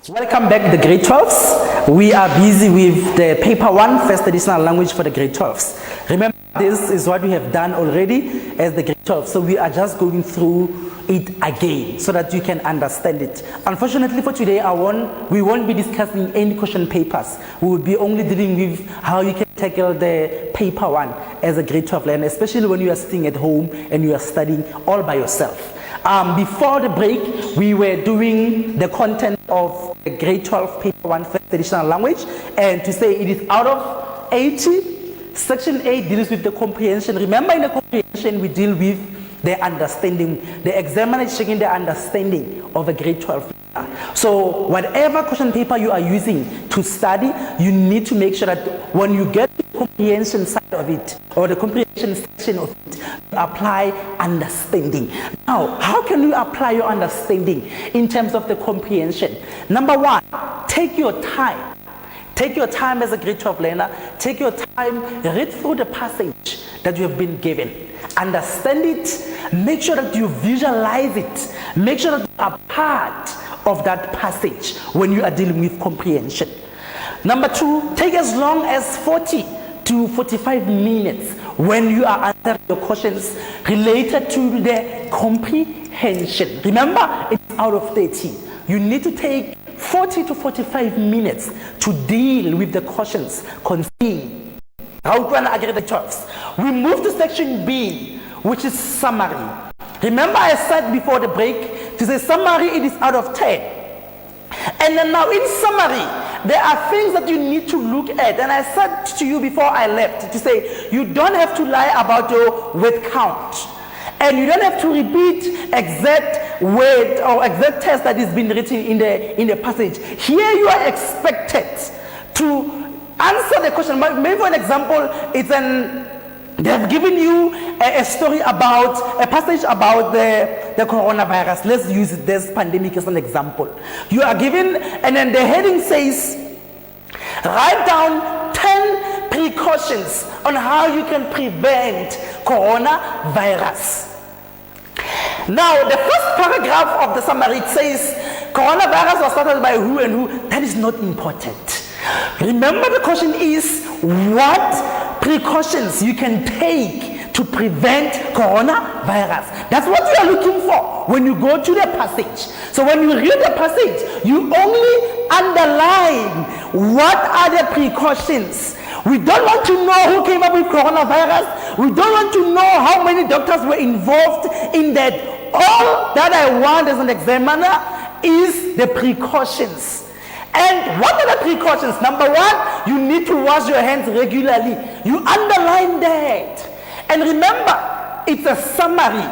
Welcome back, the grade 12s. We are busy with the paper 1, first additional language for the grade 12s. Remember, this is what we have done already as the grade 12. So we are just going through it again so that you can understand it. Unfortunately for today, we won't be discussing any question papers. We will be only dealing with how you can tackle the paper 1 as a grade 12 learner, especially when you are sitting at home and you are studying all by yourself. Before the break, we were doing the content of the grade 12 paper 1 first additional language, and to say it is out of 80, section 8 deals with the comprehension. Remember, in the comprehension we deal with the understanding. The examiner is checking the understanding of a grade 12. So whatever question paper you are using to study, you need to make sure that when you get to the comprehension side of it, or the comprehension section of it, you apply understanding. Now, how can you apply your understanding in terms of the comprehension? Number 1, take your time. Take your time as a grade 12 learner. Take your time, read through the passage that you have been given. Understand it, make sure that you visualize it, make sure that you are part of that passage when you are dealing with comprehension. Number 2, take as long as 40 to 45 minutes when you are answering your questions related to the comprehension. Remember, it's out of 30. You need to take 40 to 45 minutes to deal with the questions concerning Route 1 Agriculture 12. We move to section B, which is summary. Remember, I said before the break, to say summary, it is out of 10. And then now in summary, there are things that you need to look at. And I said to you before I left, to say you don't have to lie about your word count. And you don't have to repeat exact word or exact text that is being written in the passage. Here you are expected to answer the question. Maybe for an example, they have given you a story about, a passage about the coronavirus. Let's use this pandemic as an example. You are given, and then the heading says, write down 10 precautions on how you can prevent coronavirus. Now, the first paragraph of the summary, it says, coronavirus was started by who and who. That is not important. Remember, the question is what precautions you can take to prevent coronavirus. That's what you are looking for when you go to the passage. So when you read the passage, you only underline what are the precautions. We don't want to know who came up with coronavirus. We don't want to know how many doctors were involved in that. All that I want as an examiner is the precautions. And what are the precautions? Number 1, you need to wash your hands regularly. You underline that. And remember, it's a summary.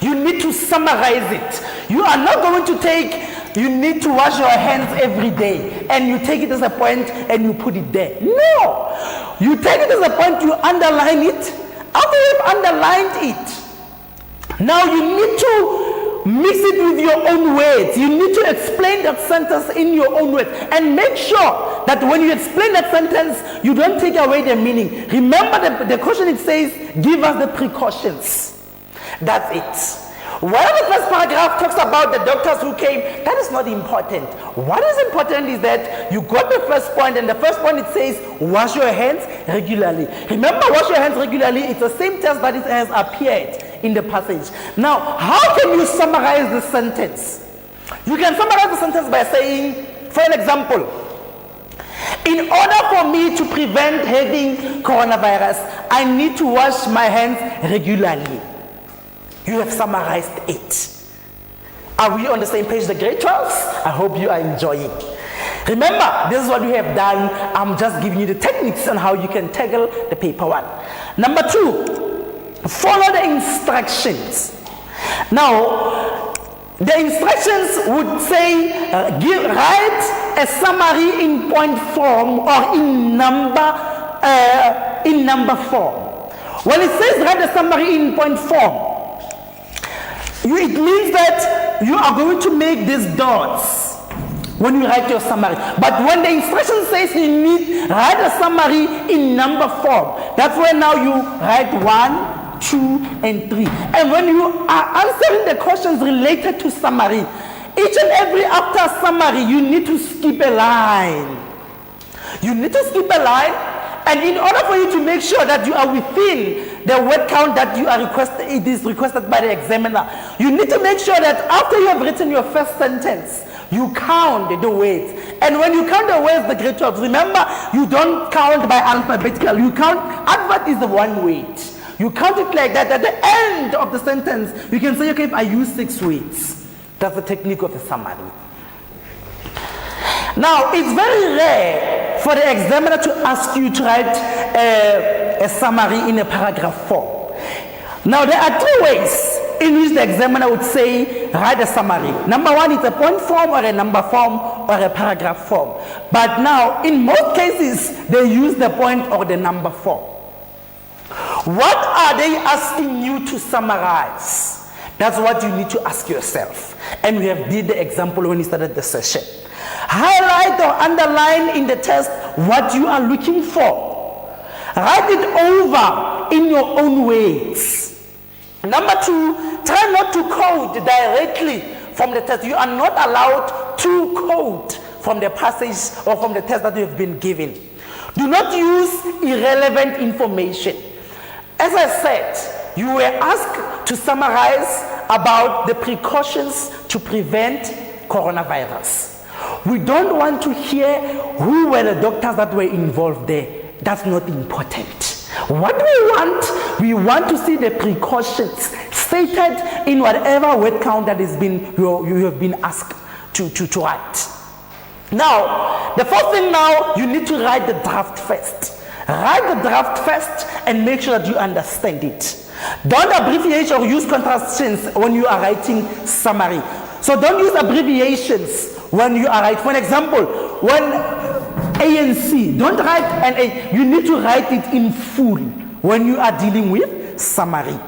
You need to summarize it. You are not going to take, you need to wash your hands every day, and you take it as a point and you put it there. No. You take it as a point, you underline it. After you've underlined it, now you need to mix it with your own words. You need to explain that sentence in your own words. And make sure that when you explain that sentence, you don't take away the meaning. Remember the question, it says, give us the precautions. That's it. While the first paragraph talks about the doctors who came, that is not important. What is important is that you got the first point, and the first point it says, wash your hands regularly. Remember, wash your hands regularly, it's the same text that it has appeared in the passage. Now, how can you summarize the sentence? You can summarize the sentence by saying, for an example, in order for me to prevent having coronavirus, I need to wash my hands regularly. You have summarized it. Are we on the same page, the grade 12s? I hope you are enjoying. Remember, this is what we have done. I'm just giving you the techniques on how you can tackle the paper 1. Number 2, follow the instructions. Now, the instructions would say, write a summary in point form or in number form. When it says write a summary in point form, it means that you are going to make these dots when you write your summary. But when the instruction says you need write a summary in number form, that's when now you write 1, 2, and 3. And when you are answering the questions related to summary, Each and every after summary, you need to skip a line. You need to skip a line, and in order for you to make sure that you are within the word count that you are requested, it is requested by the examiner, you need to make sure that after you have written your first sentence, you count the words. And when you count the words, the grade 12, remember, you don't count by alphabetical. You count, advert is the one word. You count it like that. At the end of the sentence, you can say, okay, if I use 6 words. That's the technique of a summary. Now, it's very rare for the examiner to ask you to write a summary in a paragraph form. Now, there are 3 ways in which the examiner would say, write a summary. Number 1, it's a point form or a number form or a paragraph form. But now, in most cases, they use the point or the number form. What are they asking you to summarize? That's what you need to ask yourself. And we have did the example when we started the session. Highlight or underline in the text what you are looking for. Write it over in your own words. Number 2, try not to quote directly from the text. You are not allowed to quote from the passage or from the text that you have been given. Do not use irrelevant information. As I said, you were asked to summarize about the precautions to prevent coronavirus. We don't want to hear who were the doctors that were involved there. That's not important. What we want to see the precautions stated in whatever word count that is you have been asked to write. Now, the first thing now, you need to write the draft first. Write the draft first and make sure that you understand it. Don't abbreviate or use contractions when you are writing summary. So don't use abbreviations when you are writing. For example, when A and C, don't write an A. You need to write it in full when you are dealing with summary.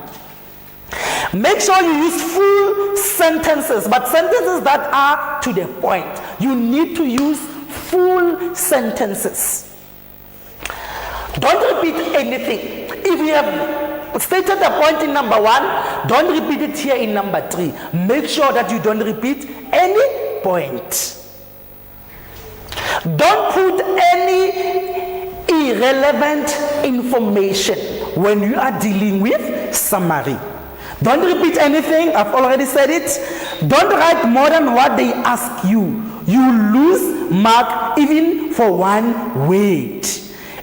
Make sure you use full sentences, but sentences that are to the point. You need to use full sentences. Don't repeat anything. If you have stated the point in number 1, don't repeat it here in number 3. Make sure that you don't repeat any point. Don't put any irrelevant information when you are dealing with summary. Don't repeat anything, I've already said it. Don't write more than what they ask you. You lose mark even for 1 word.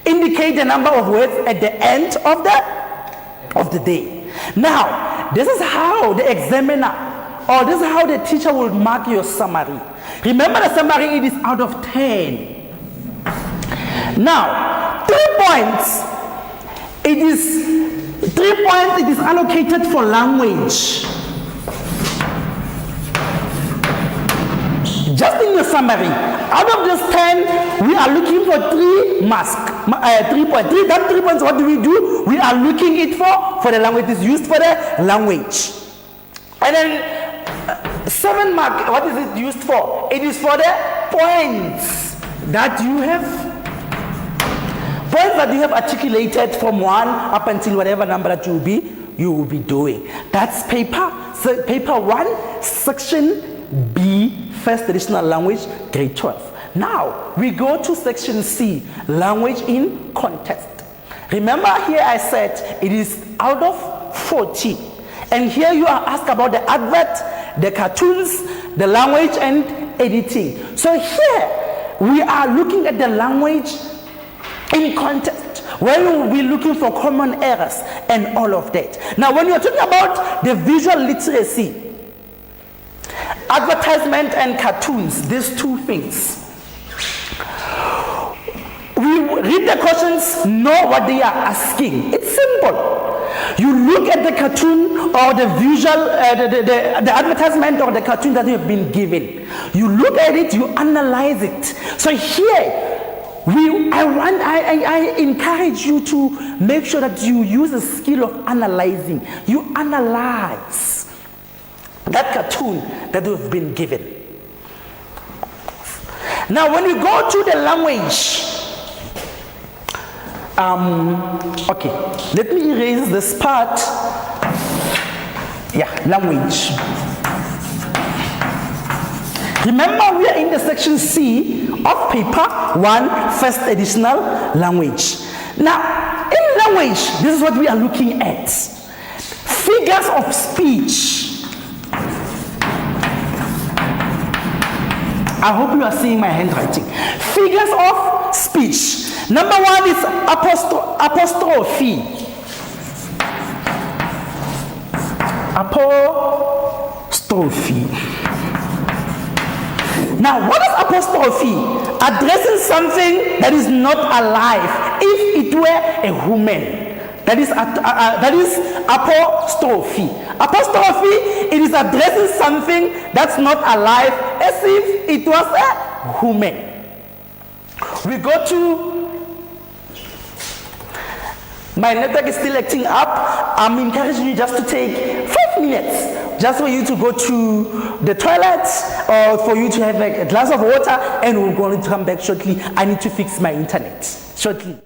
Indicate the number of words at the end of the day. Now, this is how the examiner or this is how the teacher will mark your summary. Remember, the summary, it is out of 10. Now, 3 points. It is allocated for language. Just in your summary, out of this 10, we are looking for 3 marks. 3 points. That 3 points, what do? We are looking it for the language. It is used for the language. And then 7 mark, what is it used for? It is for the points that you have. Points that you have articulated from 1 up until whatever number that you will be doing. That's paper 1, section B, first additional language, grade 12. Now, we go to section C, language in context. Remember here I said it is out of 40. And here you are asked about the advert, the cartoons, the language and editing. So here we are looking at the language in context, where you will be looking for common errors and all of that. Now, when you're talking about the visual literacy, advertisement and cartoons, these 2 things, we read the questions, know what they are asking. It's simple. You look at the cartoon or the visual, the advertisement or the cartoon that you have been given. You look at it, you analyze it. So here, I encourage you to make sure that you use a skill of analyzing. You analyze that cartoon that you've been given. Now, when we go to the language, okay, let me erase this part. Yeah, language. Remember, we are in the section C of paper 1, first additional language. Now, in language, this is what we are looking at. Figures of speech. I hope you are seeing my handwriting. Figures of speech. Number 1 is apostrophe. Apostrophe. Now, what is apostrophe? Addressing something that is not alive. If it were a woman, that is apostrophe. Apostrophe, it is addressing something that's not alive as if it was a woman. We go to, my network is still acting up. I'm encouraging you just to take 5 minutes just for you to go to the toilet or for you to have a glass of water, and we're going to come back shortly. I need to fix my internet shortly.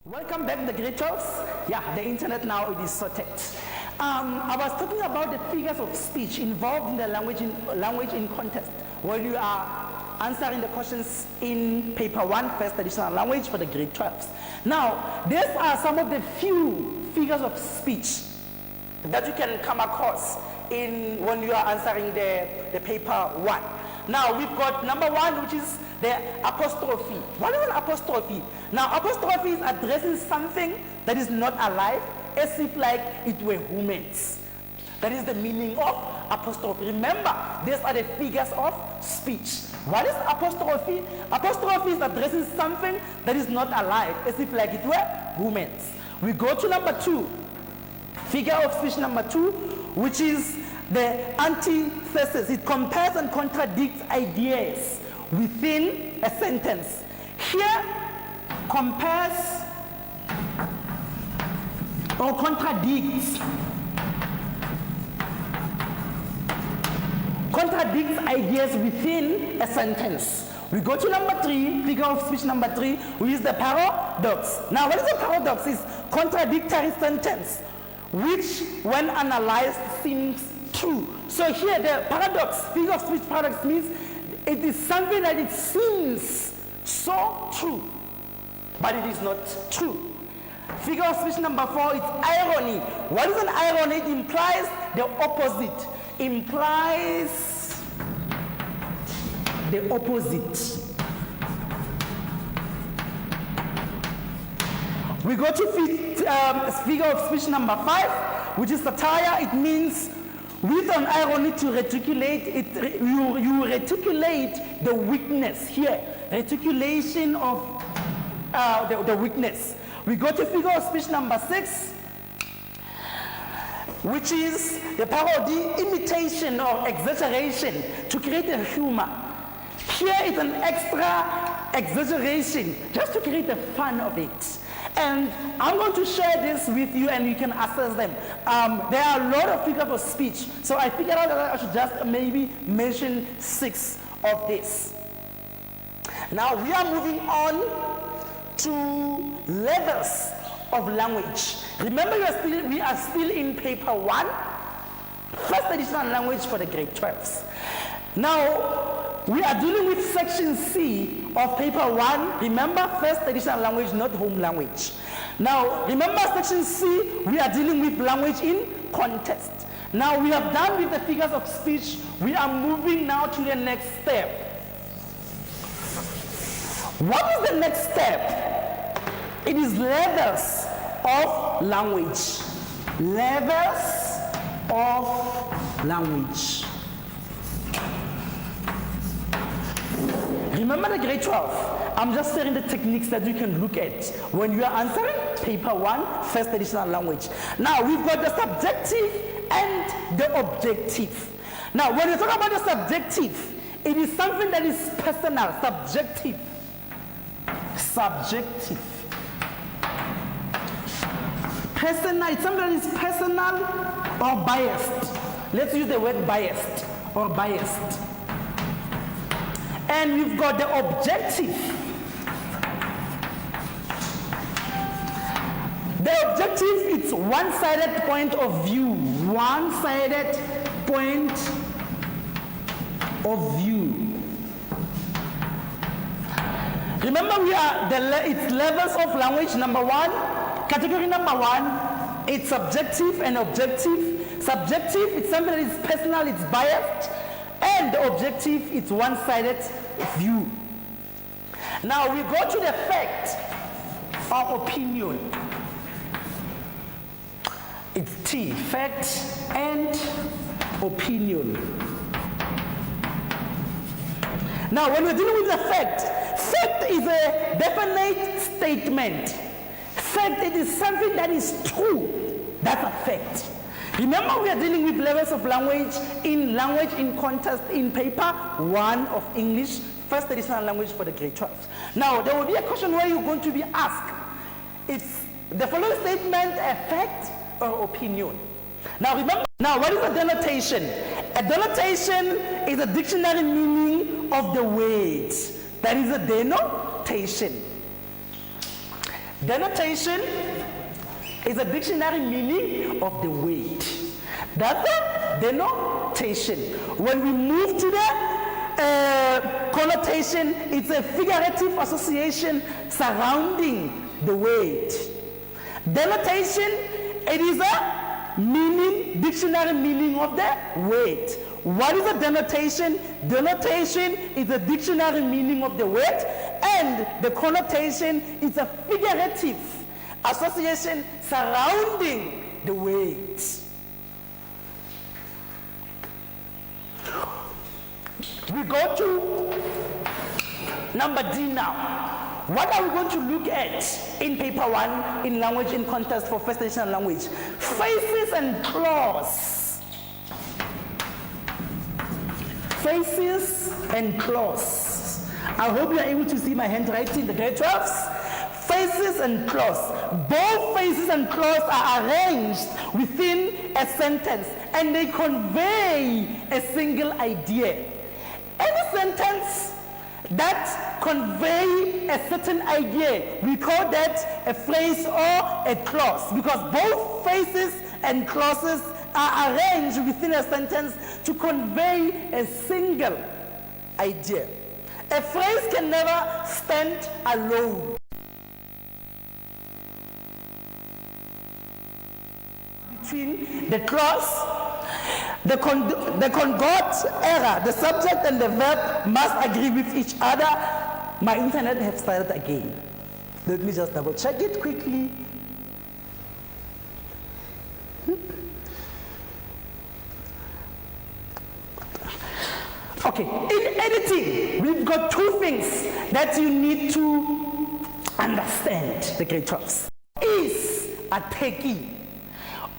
Welcome back, the great talks. Yeah, the internet now it is sorted. I was talking about the figures of speech involved in the language in contest, where you are answering the questions in paper 1, first additional language for the grade 12s. Now, these are some of the few figures of speech that you can come across when you are answering the paper 1. Now we've got number 1, which is the apostrophe. What is an apostrophe? Now apostrophe is addressing something that is not alive as if like it were humans. That is the meaning of apostrophe. Remember, these are the figures of speech. What is apostrophe? Apostrophe is addressing something that is not alive as if like it were humans. We go to number 2. Figure of speech number 2. which is the antithesis. It compares and contradicts ideas within a sentence. Here, compares or contradicts ideas within a sentence. We go to number 3, figure of speech number 3, which is the paradox. Now, what is a paradox? It's contradictory sentence, which, when analyzed, seems true. So here, the paradox, figure of speech paradox means it is something that it seems so true, but it is not true. Figure of speech number 4 is irony. What is an irony? It implies the opposite. Implies the opposite. We go to figure of speech number 5, which is satire. It means with an irony to reticulate it. You reticulate the weakness here. Reticulation of the weakness. We go to figure of speech number 6, which is the parody, imitation or exaggeration to create a humor. Here is an extra exaggeration just to create the fun of it. And I'm going to share this with you and you can assess them. There are a lot of figures of speech, so I figured out that I should just maybe mention 6 of this. Now we are moving on to levels of language. Remember, we are still in paper 1, first additional language for the grade 12s. Now, we are dealing with section C of paper 1. Remember, first additional language, not home language. Now, remember section C, we are dealing with language in context. Now, we have done with the figures of speech. We are moving now to the next step. What is the next step? It is levels of language. Levels of language. Remember the grade 12. I'm just sharing the techniques that you can look at when you are answering paper 1, first additional language. Now we've got the subjective and the objective. Now when you talk about the subjective, it is something that is personal, subjective. Subjective. Personal, it's something that is personal or biased. Let's use the word biased or biased. And you've got the objective. The objective, it's one-sided point of view. One-sided point of view. Remember, it's levels of language. Number 1, category number 1, it's subjective and objective. Subjective, it's something that is personal, it's biased. And the objective, it's one-sided view. Now we go to the fact or opinion. It's T, fact and opinion. Now when we're dealing with the fact is a definite statement. Fact, it is something that is true. That's a fact. Remember, we are dealing with levels of language in context in paper 1 of English, first additional language for the grade 12. Now, there will be a question where you're going to be asked, is the following statement a fact or opinion? Now, remember, what is a denotation? A denotation is a dictionary meaning of the words. That is a denotation. Denotation is a dictionary meaning of the word. That's a denotation. When we move to the connotation, it's a figurative association surrounding the word. Denotation, it is a meaning, dictionary meaning of the word. What is a denotation? Denotation is a dictionary meaning of the word, and the connotation is a figurative association surrounding the words. We go to number D now. What are we going to look at in paper 1 in language in context for first additional language? Phrases and clause. faces and clause. I hope you are able to see my handwriting, the grade 12s. Faces and clause. Both faces and clause are arranged within a sentence and they convey a single idea. Any sentence that convey a certain idea, we call that a phrase or a clause, because both phrases and clauses are arranged within a sentence to convey a single idea. A phrase can never stand alone. Between the clause, the conjugate error, the subject and the verb must agree with each other. My internet has started again. Let me just double check it quickly. Okay, in editing, we've got two things that you need to understand, the grade 12s. Is attacking.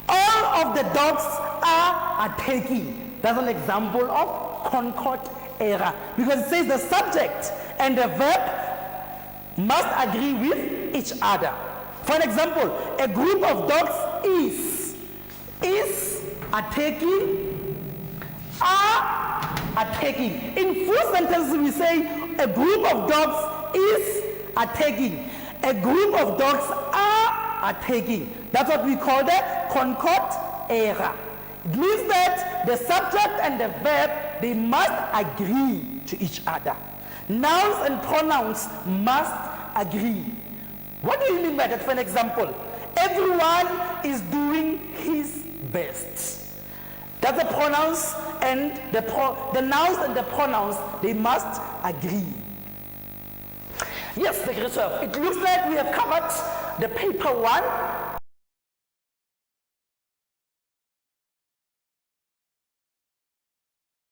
All of the dogs are attacking. That's an example of concord error, because it says the subject and the verb must agree with each other. For an example, a group of dogs is attacking, are attacking. In full sentences we say a group of dogs is attacking. A group of dogs are attacking. That's what we call the concord error. It means that the subject and the verb, they must agree to each other. Nouns and pronouns must agree. What do you mean by that? For an example, everyone is doing his best. That's the pronouns and the nouns and the pronouns, they must agree. Yes, the grade 12. It looks like we have covered the paper 1